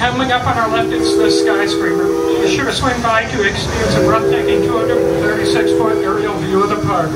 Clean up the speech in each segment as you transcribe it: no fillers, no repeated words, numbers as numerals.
Coming up on our left is the skyscraper. Be sure to swing by to experience a breathtaking 236-foot aerial view of the park.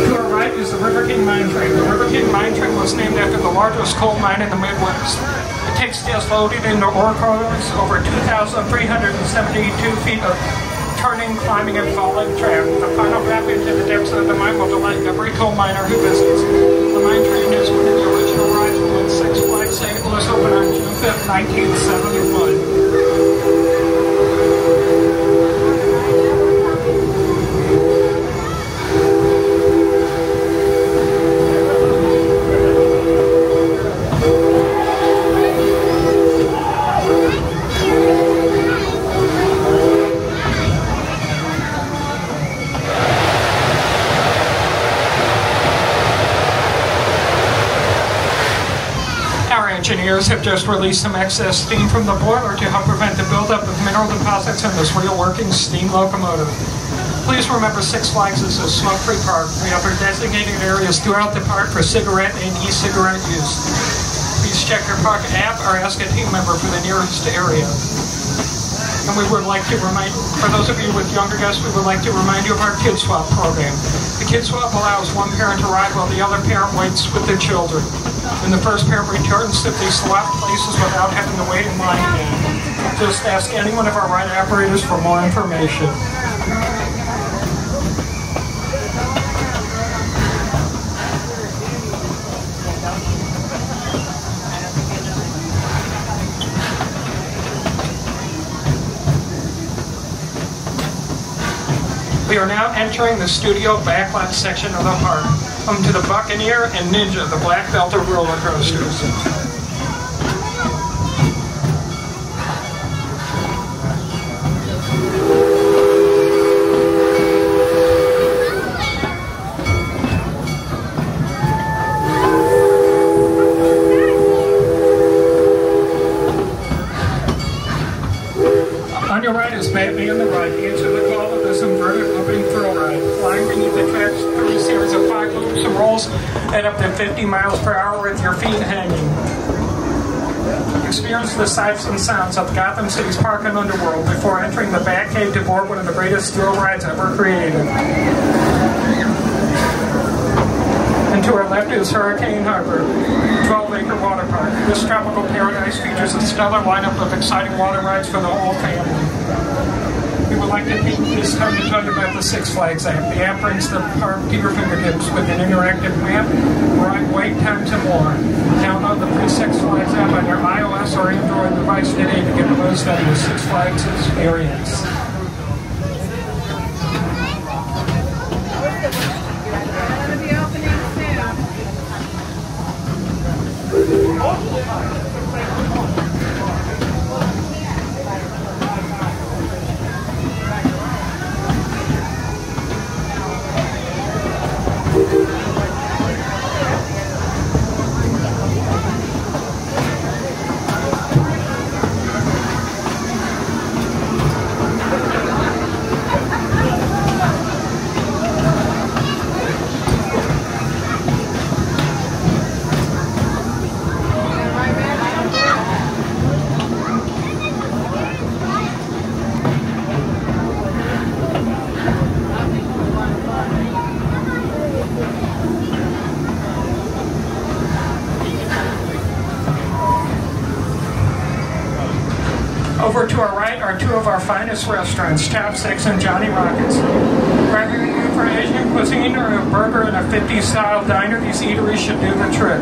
To our right is the River King Mine Train. The River King Mine Train was named after the largest coal mine in the Midwest. It takes steel loaded into ore corridors over 2,372 feet of turning, climbing, and falling track. The final drop into the depths of the mine will delight every coal miner who visits. The mine train is one of the original rides when Six Flags St. Louis opened on June 5th, 1971. Engineers have just released some excess steam from the boiler to help prevent the buildup of mineral deposits in this real working steam locomotive. Please remember Six Flags is a smoke-free park. We offer designated areas throughout the park for cigarette and e-cigarette use. Please check your park app or ask a team member for the nearest area. And we would like to remind, for those of you with younger guests, we would like to remind you of our Kid Swap program. The Kid Swap allows one parent to ride while the other parent waits with their children. When the first parent returns, simply swap places without having to wait in line again. Just ask any one of our ride operators for more information. We are now entering the studio backlot section of the park. Home to the Buccaneer and Ninja, the black belt of roller coasters. On your right is Batman the Ride. Answer the call of this inverted looping thrill ride. Flying beneath the tracks through a series of 5 loops and rolls at up to 50 miles per hour with your feet hanging. Experience the sights and sounds of Gotham City's park and underworld before entering the Batcave to board one of the greatest thrill rides ever created. And to our left is Hurricane Harbor, 12-acre water park. This tropical paradise features a stellar lineup of exciting water rides for the whole family. We would like to take this time to talk about the Six Flags app. The app brings the park to your fingertips with an interactive map, ride wait times, and more. Download the free Six Flags app on your iOS or Android device today to get the most out of the Six Flags experience. Over to our right are 2 of our finest restaurants, Top 6 and Johnny Rockets. Whether you're in for Asian cuisine or a burger in a 50s style diner, these eateries should do the trick.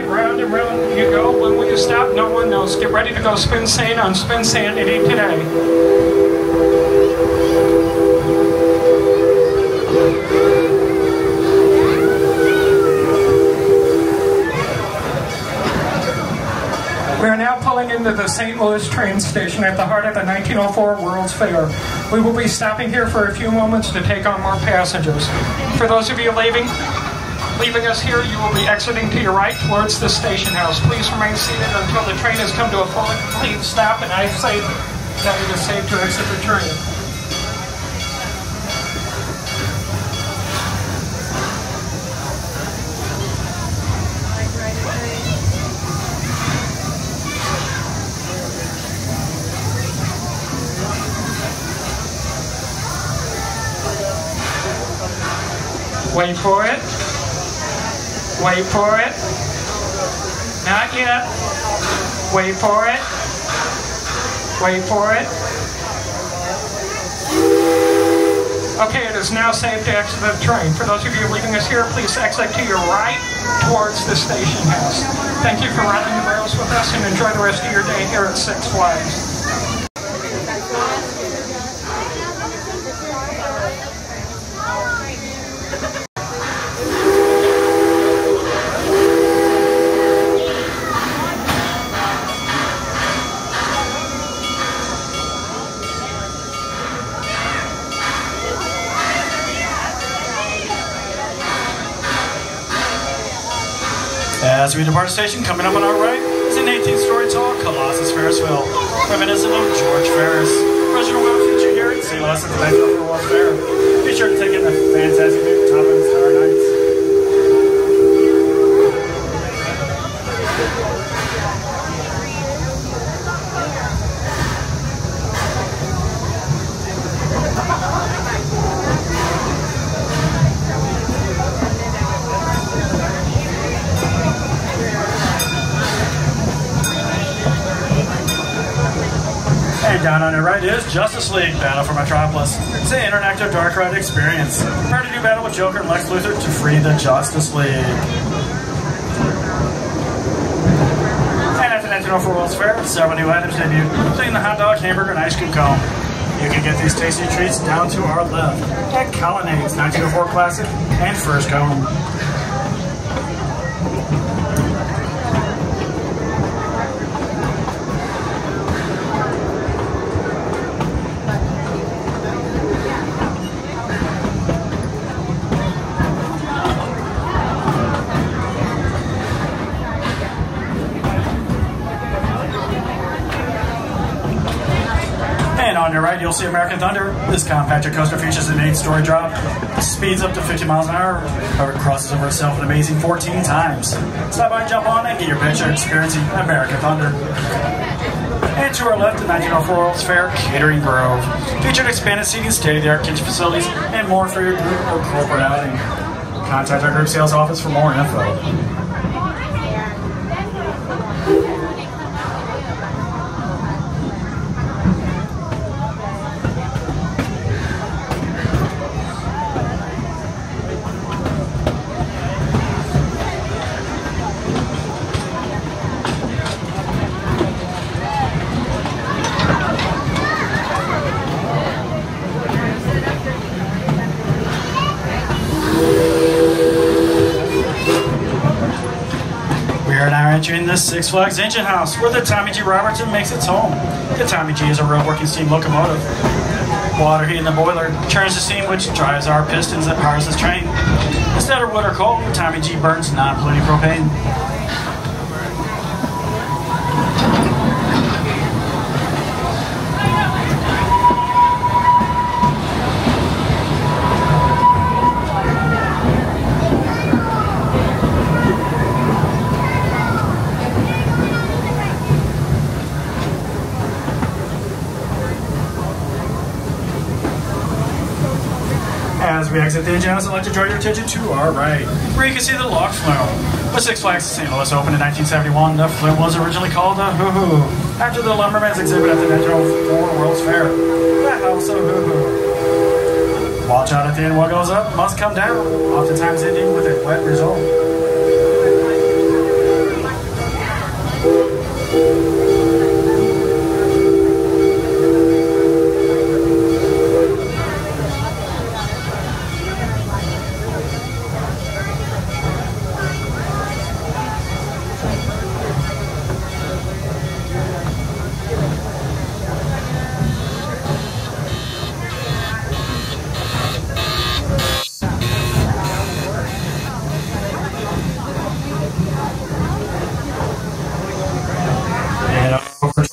Round and round you go. When will you stop? No one knows. Get ready to go spin sand on Spin Sanity today. We are now pulling into the St. Louis train station at the heart of the 1904 World's Fair. We will be stopping here for a few moments to take on more passengers. For those of you leaving us here, you will be exiting to your right towards the station house. Please remain seated until the train has come to a full and complete stop, and I say that it is safe to exit the train. Wait for it. Wait for it. Not yet. Wait for it. Wait for it. Okay, it is now safe to exit the train. For those of you leaving us here, please exit to your right towards the station house. Thank you for riding the rails with us, and enjoy the rest of your day here at Six Flags. As we depart the station, coming up on our right is an 18-story tall Colossus Ferris wheel, reminiscent of George Ferris. Original wheel feature here at St. Louis at the 1904 World's Fair. Be sure to take in the fantastic view top of the Star Nights. And down on your right is Justice League Battle for Metropolis. It's an interactive dark ride experience. Prepare to do battle with Joker and Lex Luthor to free the Justice League. And at the 1904 World's Fair, several new items debuted, including the hot dog, hamburger, and ice cream cone. You can get these tasty treats down to our left at Colonnades 1904 Classic and First Cone. On your right, you'll see American Thunder. This compact coaster features an 8-story drop, speeds up to 50 miles an hour, however, it crosses over itself an amazing 14 times. Stop by, jump on, and get your picture experiencing American Thunder. And to our left, the 1904 World's Fair Catering Grove. Featured expanded seating, state-of-the-art kitchen facilities, and more for your group or corporate outing. Contact our group sales office for more info. Entering the Six Flags engine house, where the Tommy G. Robertson makes its home. The Tommy G is a real working steam locomotive. Water heat in the boiler churns the steam which drives our pistons that powers this train. Instead of wood or coal, the Tommy G burns non-polluting propane. As we exit the engine house, I'd like to draw your attention to our right, where you can see the locked flume. When Six Flags St. Louis opened in 1971, the flume was originally called the Hoo-Hoo, after the Lumberman's exhibit at the 1904 World's Fair. The House of Hoo-Hoo. Watch out at the end, what goes up must come down, oftentimes ending with a wet result.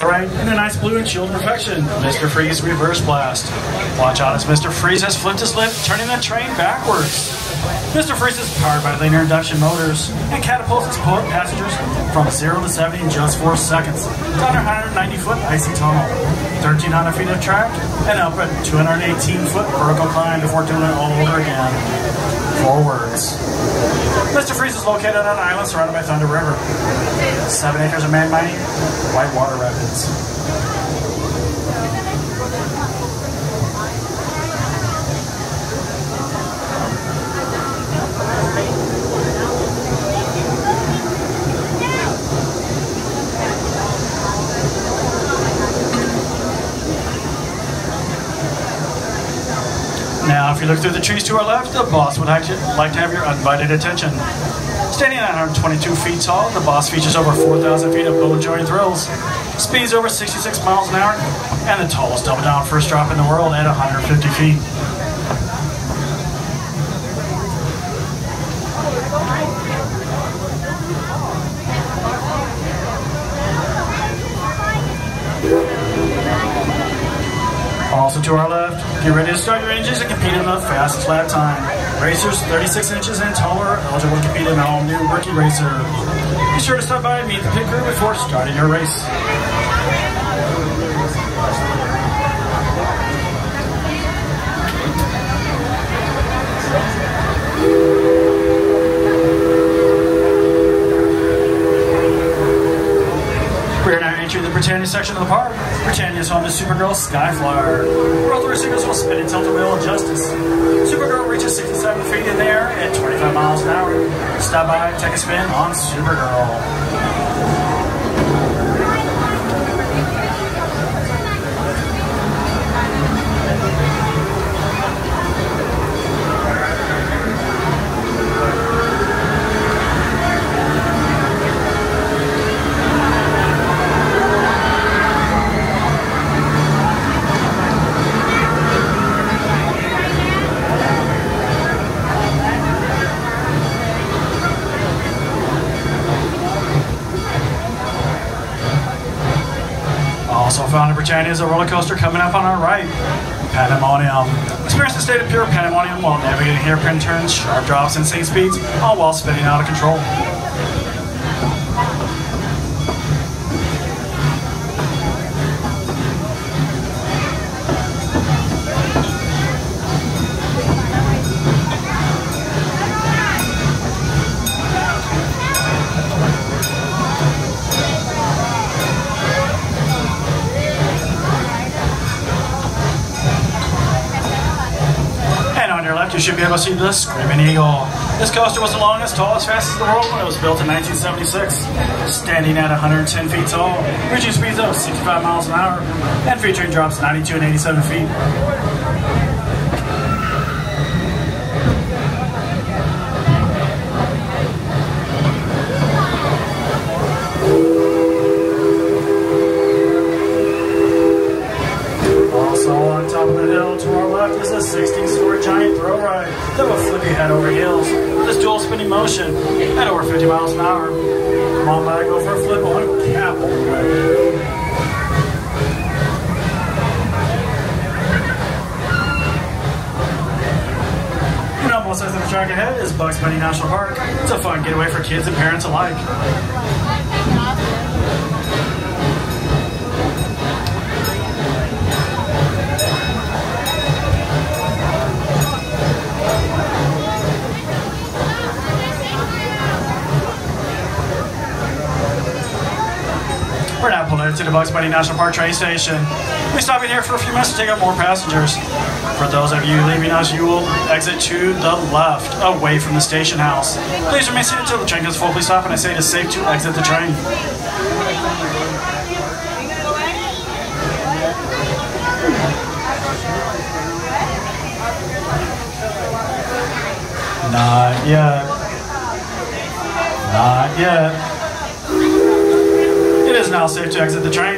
Right, in a nice blue and chilled perfection, Mr. Freeze Reverse Blast. Watch out as Mr. Freeze has flipped his lip, turning the train backwards. Mr. Freeze is powered by linear induction motors and catapults its passengers from 0 to 70 in just 4 seconds down a 190-foot icy tunnel, 1,300 feet of track, and up a 218-foot vertical climb before doing it all over again. Forwards. Mr. Freeze is located on an island surrounded by Thunder River. 7 acres of man-made whitewater rapids. Now, if you look through the trees to our left, the boss would like to have your undivided attention. Standing at 122 feet tall, the boss features over 4,000 feet of bone-joint thrills, speeds over 66 miles an hour, and the tallest double-down first drop in the world at 150 feet. Also to our left, get ready to start your engines and compete in the fastest lap time. Racers 36 inches and taller eligible to compete in the all-new Rookie Racer. Be sure to stop by and meet the pit crew before starting your race. We're now entering the Britannia section of the park. Britannia is home to Supergirl Skyflyer. Both the receivers will spin and tilt the wheel of justice. Supergirl reaches 67 feet in the air at 25 miles an hour. Stop by, take a spin on Supergirl. Also found in Britannia is a roller coaster coming up on our right, Pandemonium. Experience the state of pure pandemonium while navigating hairpin turns, sharp drops, and insane speeds, all while spinning out of control. You should be able to see the Screaming Eagle. This coaster was the longest, tallest, fastest in the world when it was built in 1976. Standing at 110 feet tall, reaching speeds of 65 miles an hour, and featuring drops 92 and 87 feet. Is a 16-story giant thrill ride that will flip you head over heels with this dual spinning motion at over 50 miles an hour. Come on by, go for a flip on cap all the way. And on both sides of the track ahead is Bugs Bunny National Park. It's a fun getaway for kids and parents alike. We're now pulling into the Bugs Bunny National Park train station. We're stopping here for a few minutes to take up more passengers. For those of you leaving us, you will exit to the left, away from the station house. Please remain seated until the train gets full. Please stop, and I say it is safe to exit the train. Not yet. Not yet. It is now safe to exit the train.